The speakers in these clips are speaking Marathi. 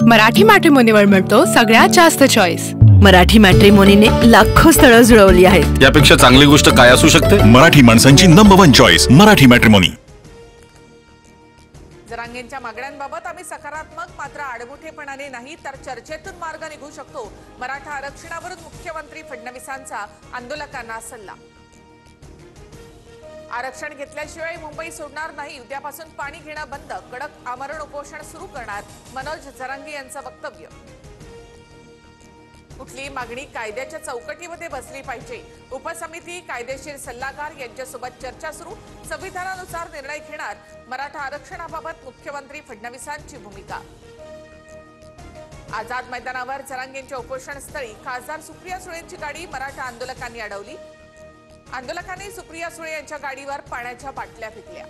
मराठी मॅट्रिमोनीवर मिळतो सगळ्यात जास्त चॉईस। मराठी मॅट्रिमोनीने लाखो स्थळं जुळवली आहेत। यापेक्षा चांगली गोष्ट काय असू शकते? मराठी माणसांची नंबर 1 चॉईस मराठी मॅट्रिमोनी। जरांगेंच्या मागण्यांबाबत आम्ही सकारात्मक मात्र आडमुठेपणाने नाही तर चर्चेतून मार्ग निघू शकतो। मराठा आरक्षणावरून मुख्यमंत्री फडणवीसांचा आंदोलकांना सल्ला। आरक्षण घेतल्याशिवाय मुंबई सोडणार नाही, उद्यापासून पाणी घेणं बंद, कडक आमरण उपोषण सुरू करणार, मनोज जरांगे यांचं वक्तव्य। कुठली मागणी कायद्याच्या चौकटीमध्ये बसली पाहिजे, उपसमिती कायदेशीर सल्लागार यांच्यासोबत चर्चा सुरू, संविधानानुसार निर्णय घेणार, मराठा आरक्षणाबाबत मुख्यमंत्री फडणवीसांची भूमिका। आझाद मैदानावर जरांगेंच्या उपोषणस्थळी खासदार सुप्रिया सुळेंची गाडी मराठा आंदोलकांनी अडवली। आंदोलकांनी सुप्रिया सुळे यांच्या गाडीवर पाण्याच्या बाटल्या फेकल्या।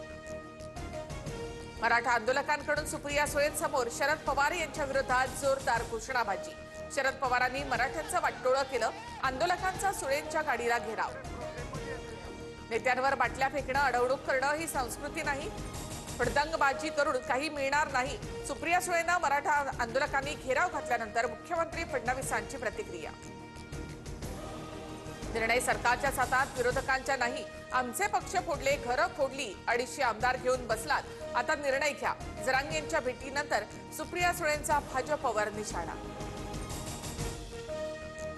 मराठा आंदोलकांकडून सुप्रिया सुळेंसमोर शरद पवार यांच्या विरोधात जोरदार घोषणाबाजी। शरद पवारांनी मराठ्यांचं वाटोळं केलं, आंदोलकांचा सुळेंच्या गाडीला घेराव। नेत्यांवर बाटल्या फेकणं, अडवणूक करणं ही संस्कृती नाही, फडदंगबाजी करून काही मिळणार नाही। सुप्रिया सुळेंना मराठा आंदोलकांनी घेराव घातल्यानंतर मुख्यमंत्री फडणवीसांची प्रतिक्रिया। निर्णय सरकारच्या हातात, विरोधकांच्या नाही। आमचे पक्ष फोडले, घरं फोडली, 250 आमदार घेऊन बसलात, आता निर्णय घ्या। जरांगेंच्या भेटीनंतर सुप्रिया सुळेंचा भाजपवर निशाणा।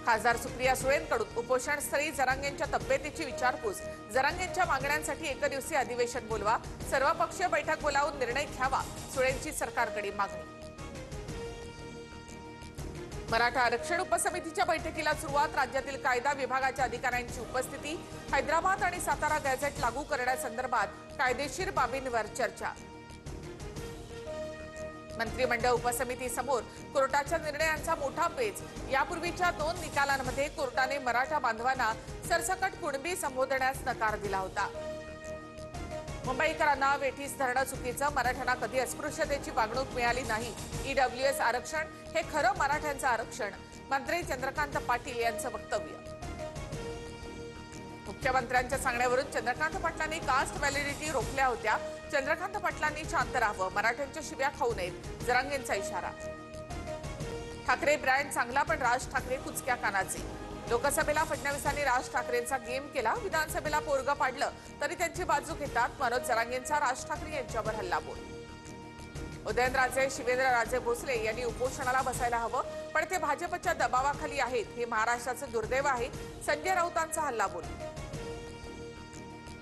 खासदार सुप्रिया सुळेंकडून उपोषणस्थळी जरांगेंच्या तब्येतीची विचारपूस। जरांगेंच्या मागण्यांसाठी एकदिवसीय अधिवेशन बोलवा, सर्वपक्षीय बैठक बोलावून निर्णय घ्यावा, सुळेंची सरकारकडे मागणी। मराठा आरक्षण उपसमितीच्या बैठकीला सुरुवात, राज्यातील कायदा विभागाच्या अधिकाऱ्यांची उपस्थिती। हैदराबाद आणि सातारा गॅझेट लागू करण्यासंदर्भात कायदेशीर बाबींवर चर्चा। मंत्रिमंडळ उपसमितीसमोर कोर्टाच्या निर्णयांचा मोठा पेच। यापूर्वीच्या 2 निकालांमध्ये कोर्टाने मराठा बांधवांना सरसकट कुणबी संबोधण्यास नकार दिला होता। मुंबईकरांना वेठीस धरणं चुकीचं, मराठ्यांना कधी अस्पृश्यतेची वागणूक मिळाली नाही। ईडब्ल्यूएस आरक्षण हे खरं मराठ्यांचं आरक्षण, मंत्री चंद्रकांत पाटील यांचं वक्तव्य। मुख्यमंत्र्यांच्या सांगण्यावरून चंद्रकांत पाटलांनी कास्ट व्हॅलिडिटी रोखल्या होत्या। चंद्रकांत पाटलांनी शांत राहावं, मराठ्यांच्या शिव्या खाऊ नयेत, जरांगेंचा इशारा। ठाकरे ब्रँड चांगला पण राज ठाकरे कुचक्या कानाचे। लोकसभेला फडणवीसांनी राज ठाकरेंचा गेम केला, विधानसभेला पोरगं पाडलं तरी त्यांची बाजू घेतात मनोज जरांगेंचा राज ठाकरे यांच्यावर हल्लाबोल। उदयनराजे शिवेंद्रराजे भोसले यांनी उपोषणाला बसायला हवं, पण ते भाजपच्या दबावाखाली आहेत, हे महाराष्ट्राचं दुर्दैव आहे, संजय राऊतांचा हल्लाबोल।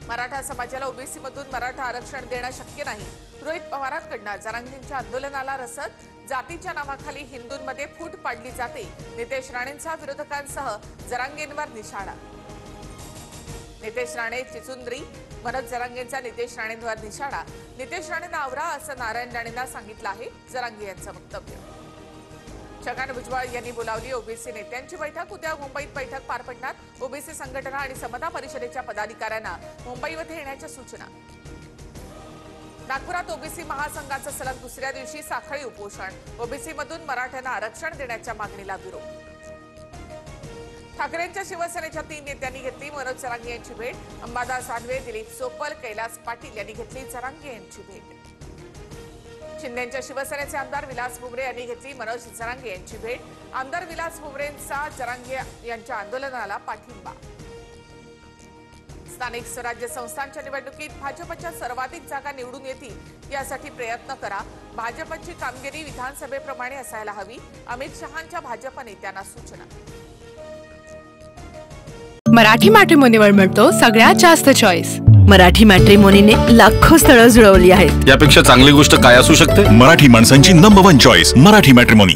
मराठा समाजाला ओबीसी मधून मराठा आरक्षण देणं शक्य नाही, रोहित पवारांकडून जरांगेंच्या आंदोलनाला रसद। जातीच्या नावाखाली हिंदूंमध्ये फूट पाडली जाते, नितेश राणेंचा विरोधकांसह जरांगेंवर निशाणा। नितेश राणे चिचुंद्री, मनोज जरांगेंचा नितेश राणेंवर निशाणा। नितेश राणेंना आवरा असं नारायण राणेंना सांगितलं आहे, जरांगे यांचं वक्तव्य। छगन भुजबळ यांनी बोलावली ओबीसी नेत्यांची बैठक, उद्या मुंबईत बैठक पार पडणार। ओबीसी संघटना आणि समता परिषदेच्या पदाधिकाऱ्यांना मुंबईमध्ये येण्याच्या सूचना। नागपुरात ओबीसी महासंघाचं सलग दुसऱ्या दिवशी साखळी उपोषण, ओबीसी मधून मराठ्यांना आरक्षण देण्याच्या मागणीला विरोध। ठाकरेंच्या शिवसेनेच्या 3 नेत्यांनी घेतली मनोज जरांगे यांची भेट। अंबादास दानवे, दिलीप सोपल, कैलास पाटील यांनी घेतली जरांगे यांची भेट। शिंदेच्या शिवसेनेचे आमदार विलास भुमरे यांनी घेतली मनोज जरांगे यांची भेट। आमदार विलास भुमरेंचा जरांगे यांच्या आंदोलनाला पाठिंबा। स्थानिक स्वराज्य संस्थांच्या निवडणुकीत भाजपच्या सर्वाधिक जागा निवडून येतील यासाठी प्रयत्न करा, भाजपची कामगिरी विधानसभेप्रमाणे असायला हवी, अमित शहांच्या भाजप नेत्यांना सूचना। मराठी मॅट्रिमोनीवर मिळतो सगळ्यात जास्त चॉईस। मराठी मॅट्रिमोनीने लाखो स्थळं जुळवली आहेत। यापेक्षा चांगली गोष्ट काय असू शकते? मराठी माणसांची नंबर 1 चॉईस मराठी मॅट्रिमोनी।